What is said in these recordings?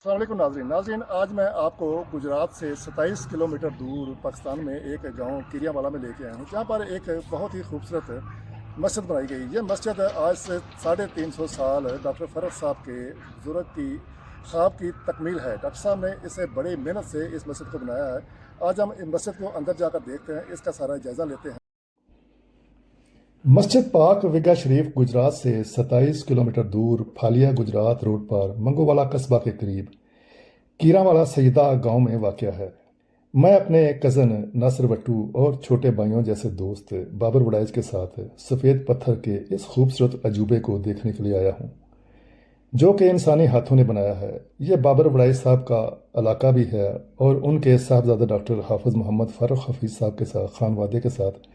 السلام علیکم ناظرین آج میں آپ کو گجرات سے 27 کلومیٹر دور پاکستان میں ایک گاؤں کیریا والا میں لے کے آیا ہوں، جہاں پر ایک بہت ہی خوبصورت مسجد بنائی گئی۔ یہ مسجد آج سے 350 سال ڈاکٹر فرق صاحب کے بزرگ کی خواب کی تکمیل ہے۔ ڈاکٹر صاحب نے اسے بڑی محنت سے اس مسجد کو بنایا ہے۔ آج ہم اس مسجد کو اندر جا کر دیکھتے ہیں، اس کا سارا جائزہ لیتے ہیں۔ مسجد پاک وگا شریف گجرات سے 27 کلومیٹر دور پھالیا گجرات روڈ پر منگو والا قصبہ کے قریب کیرا والا سیدہ گاؤں میں واقع ہے۔ میں اپنے کزن ناصر وٹو اور چھوٹے بھائیوں جیسے دوست بابر وڈائچ کے ساتھ سفید پتھر کے اس خوبصورت عجوبے کو دیکھنے کے لیے آیا ہوں، جو کہ انسانی ہاتھوں نے بنایا ہے۔ یہ بابر وڈائچ صاحب کا علاقہ بھی ہے اور ان کے صاحبزادہ ڈاکٹر حافظ محمد فرخ حفیظ صاحب کے ساتھ خانوادے کے ساتھ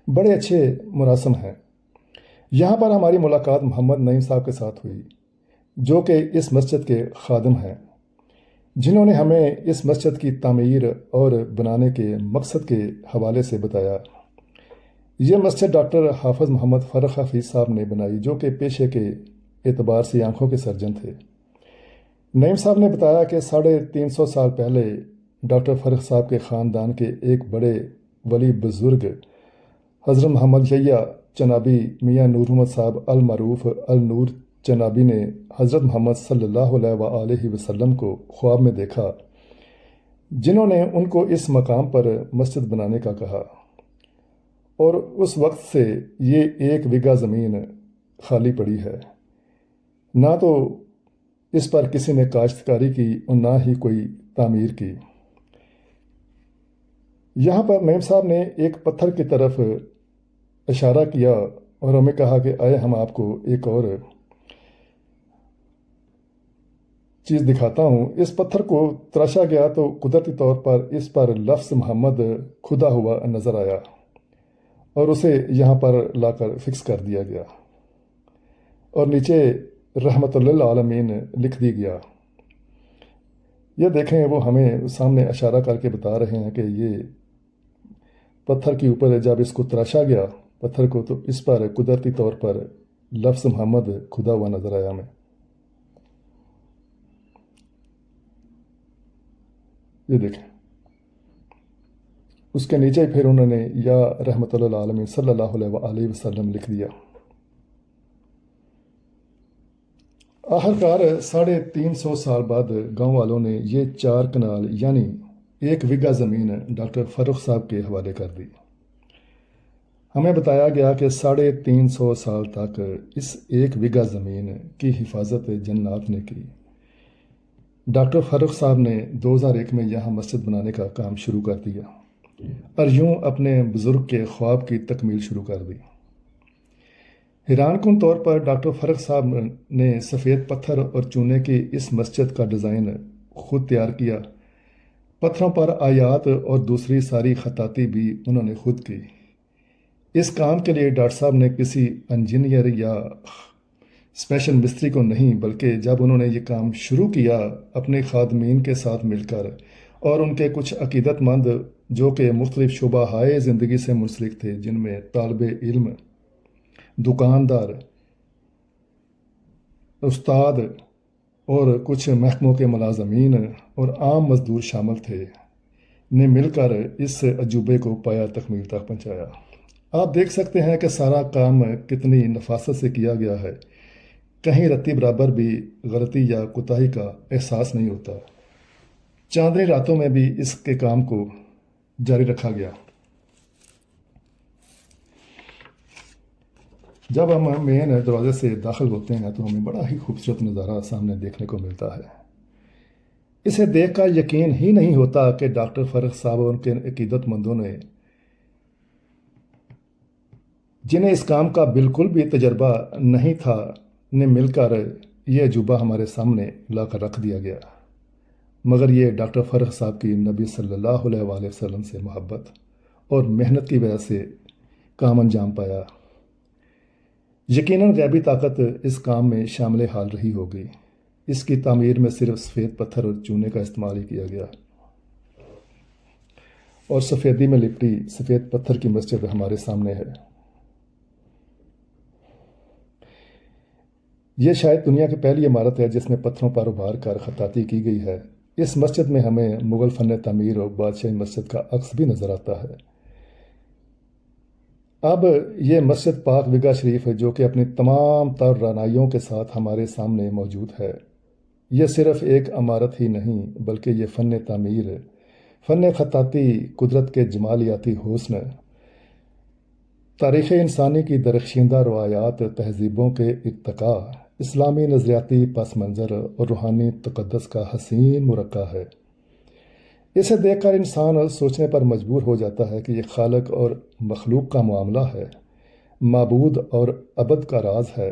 بڑے اچھے مراسم ہیں۔ یہاں پر ہماری ملاقات محمد نعیم صاحب کے ساتھ ہوئی، جو کہ اس مسجد کے خادم ہیں، جنہوں نے ہمیں اس مسجد کی تعمیر اور بنانے کے مقصد کے حوالے سے بتایا۔ یہ مسجد ڈاکٹر حافظ محمد فرخ حفیظ صاحب نے بنائی، جو کہ پیشے کے اعتبار سے آنکھوں کے سرجن تھے۔ نعیم صاحب نے بتایا کہ 350 سال پہلے ڈاکٹر فرخ صاحب کے خاندان کے ایک بڑے ولی بزرگ حضرت محمد یحییٰ چنابی میاں نور محمد صاحب المعروف النور چنابی نے حضرت محمد صلی اللہ علیہ وآلہ وسلم کو خواب میں دیکھا، جنہوں نے ان کو اس مقام پر مسجد بنانے کا کہا، اور اس وقت سے یہ 1 بیگھہ زمین خالی پڑی ہے۔ نہ تو اس پر کسی نے کاشتکاری کی اور نہ ہی کوئی تعمیر کی۔ یہاں پر نعیم صاحب نے ایک پتھر کی طرف اشارہ کیا اور ہمیں کہا کہ آئے ہم آپ کو ایک اور چیز دکھاتا ہوں۔ اس پتھر کو تراشا گیا تو قدرتی طور پر اس پر لفظ محمد کھدا ہوا نظر آیا اور اسے یہاں پر لا کر فکس کر دیا گیا اور نیچے رحمت للعالمین لکھ دی گیا۔ یہ دیکھیں، وہ ہمیں سامنے اشارہ کر کے بتا رہے ہیں کہ یہ پتھر کے اوپر جب اس کو تراشا گیا پتھر کو، تو اس پر قدرتی طور پر لفظ محمد کھدا ہوا نظر آیا ہمیں۔ یہ دیکھیں، اس کے نیچے پھر انہوں نے یا رحمت للعالمین صلی اللہ علیہ وآلہ وسلم لکھ دیا۔ آخرکار 350 سال بعد گاؤں والوں نے یہ 4 کنال یعنی 1 بیگھہ زمین ڈاکٹر فرخ صاحب کے حوالے کر دی۔ ہمیں بتایا گیا کہ 350 سال تک اس 1 بیگھہ زمین کی حفاظت جنات نے کی۔ ڈاکٹر فرخ صاحب نے 2001 میں یہاں مسجد بنانے کا کام شروع کر دیا اور یوں اپنے بزرگ کے خواب کی تکمیل شروع کر دی۔ حیران کن طور پر ڈاکٹر فرخ صاحب نے سفید پتھر اور چونے کی اس مسجد کا ڈیزائن خود تیار کیا۔ پتھروں پر آیات اور دوسری ساری خطاطی بھی انہوں نے خود کی۔ اس کام کے لیے ڈاکٹر صاحب نے کسی انجینئر یا اسپیشل مستری کو نہیں، بلکہ جب انہوں نے یہ کام شروع کیا اپنے خادمین کے ساتھ مل کر اور ان کے کچھ عقیدت مند جو کہ مختلف شعبہ ہائے زندگی سے منسلک تھے، جن میں طالب علم، دکاندار، استاد اور کچھ محکموں کے ملازمین اور عام مزدور شامل تھے، نے مل کر اس عجوبے کو پایا تکمیل تک پہنچایا۔ آپ دیکھ سکتے ہیں کہ سارا کام کتنی نفاست سے کیا گیا ہے، کہیں رتی برابر بھی غلطی یا کوتاہی کا احساس نہیں ہوتا۔ چاندنی راتوں میں بھی اس کے کام کو جاری رکھا گیا۔ جب ہم مین دروازے سے داخل ہوتے ہیں تو ہمیں بڑا ہی خوبصورت نظارہ سامنے دیکھنے کو ملتا ہے۔ اسے دیکھ کر یقین ہی نہیں ہوتا کہ ڈاکٹر فرخ صاحب اور ان کے عقیدت مندوں نے، جنہیں اس کام کا بالکل بھی تجربہ نہیں تھا، نے مل کر یہ عجوبہ ہمارے سامنے لا کر رکھ دیا گیا۔ مگر یہ ڈاکٹر فرخ صاحب کی نبی صلی اللہ علیہ وآلہ وسلم سے محبت اور محنت کی وجہ سے کام انجام پایا۔ یقیناً غیبی طاقت اس کام میں شامل حال رہی ہوگی۔ اس کی تعمیر میں صرف سفید پتھر اور چونے کا استعمال ہی کیا گیا اور سفیدی میں لپٹی سفید پتھر کی مسجد ہمارے سامنے ہے۔ یہ شاید دنیا کی پہلی عمارت ہے جس میں پتھروں پر ابھار کر خطاطی کی گئی ہے۔ اس مسجد میں ہمیں مغل فن تعمیر اور بادشاہی مسجد کا عکس بھی نظر آتا ہے۔ اب یہ مسجد پاک وگا شریف ہے جو کہ اپنی تمام تر رانائیوں کے ساتھ ہمارے سامنے موجود ہے۔ یہ صرف ایک عمارت ہی نہیں بلکہ یہ فن تعمیر، فن خطاطی، قدرت کے جمالیاتی حسن، تاریخ انسانی کی درخشندہ روایات، تہذیبوں کے ارتقاء، اسلامی نظریاتی پس منظر اور روحانی تقدس کا حسین مرقع ہے۔ اسے دیکھ کر انسان سوچنے پر مجبور ہو جاتا ہے کہ یہ خالق اور مخلوق کا معاملہ ہے، معبود اور عبد کا راز ہے،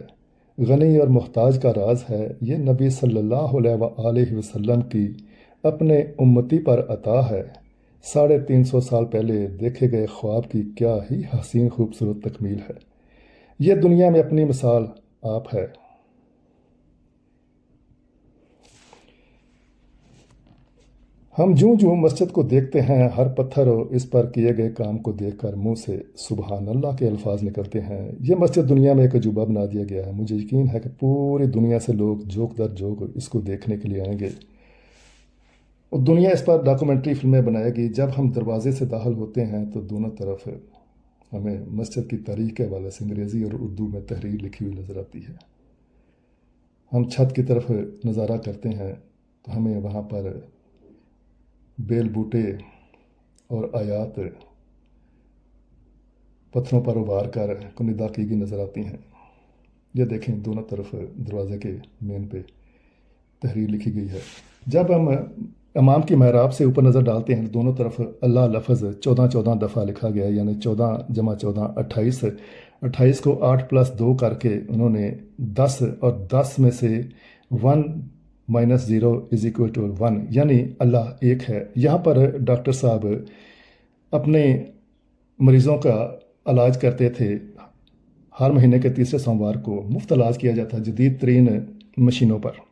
غنی اور محتاج کا راز ہے۔ یہ نبی صلی اللہ علیہ وآلہ وسلم کی اپنے امتی پر عطا ہے۔ 350 سال پہلے دیکھے گئے خواب کی کیا ہی حسین خوبصورت تکمیل ہے۔ یہ دنیا میں اپنی مثال آپ ہے۔ ہم جوں مسجد کو دیکھتے ہیں، ہر پتھر اور اس پر کیے گئے کام کو دیکھ کر منہ سے سبحان اللہ کے الفاظ نکلتے ہیں۔ یہ مسجد دنیا میں ایک عجوبہ بنا دیا گیا ہے۔ مجھے یقین ہے کہ پوری دنیا سے لوگ جوک در جوک اس کو دیکھنے کے لیے آئیں گے اور دنیا اس پر ڈاکومنٹری فلمیں بنائے گی۔ جب ہم دروازے سے داخل ہوتے ہیں تو دونوں طرف ہمیں مسجد کی تاریخ کے حوالے سے انگریزی اور اردو میں تحریر لکھی ہوئی نظر آتی ہے۔ ہم چھت کی طرف نظارہ کرتے ہیں تو ہمیں وہاں پر بیل بوٹے اور آیات پتھروں پر ابھار کر کندہ کی گئی نظر آتی ہیں۔ یہ دیکھیں دونوں طرف دروازے کے مین پہ تحریر لکھی گئی ہے۔ جب ہم امام کی محراب سے اوپر نظر ڈالتے ہیں دونوں طرف اللہ لفظ 14 دفعہ لکھا گیا ہے، یعنی 14 جمع 14 28، 28 کو 8+2 کر کے انہوں نے 10 اور 10 میں سے 1 - 0 = 1، یعنی اللہ ایک ہے۔ یہاں پر ڈاکٹر صاحب اپنے مریضوں کا علاج کرتے تھے۔ ہر مہینے کے تیسرے سوموار کو مفت علاج کیا جاتا ہے جدید ترین مشینوں پر،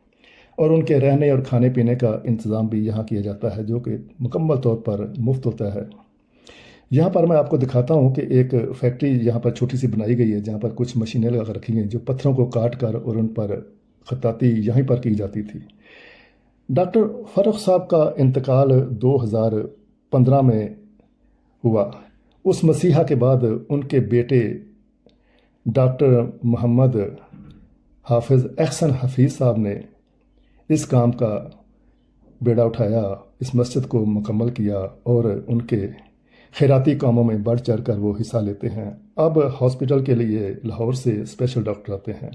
اور ان کے رہنے اور کھانے پینے کا انتظام بھی یہاں کیا جاتا ہے جو کہ مکمل طور پر مفت ہوتا ہے۔ یہاں پر میں آپ کو دکھاتا ہوں کہ ایک فیکٹری یہاں پر چھوٹی سی بنائی گئی ہے جہاں پر کچھ مشینیں لگا کر رکھی گئی جو پتھروں کو کاٹ کر اور ان پر خطاطی یہیں پر کی جاتی تھی۔ ڈاکٹر فرخ صاحب کا انتقال 2015 میں ہوا۔ اس مسیحا کے بعد ان کے بیٹے ڈاکٹر محمد حافظ احسن حفیظ صاحب نے اس کام کا بیڑا اٹھایا، اس مسجد کو مکمل کیا، اور ان کے خیراتی کاموں میں بڑھ چڑھ کر وہ حصہ لیتے ہیں۔ اب ہاسپٹل کے لیے لاہور سے اسپیشل ڈاکٹر آتے ہیں۔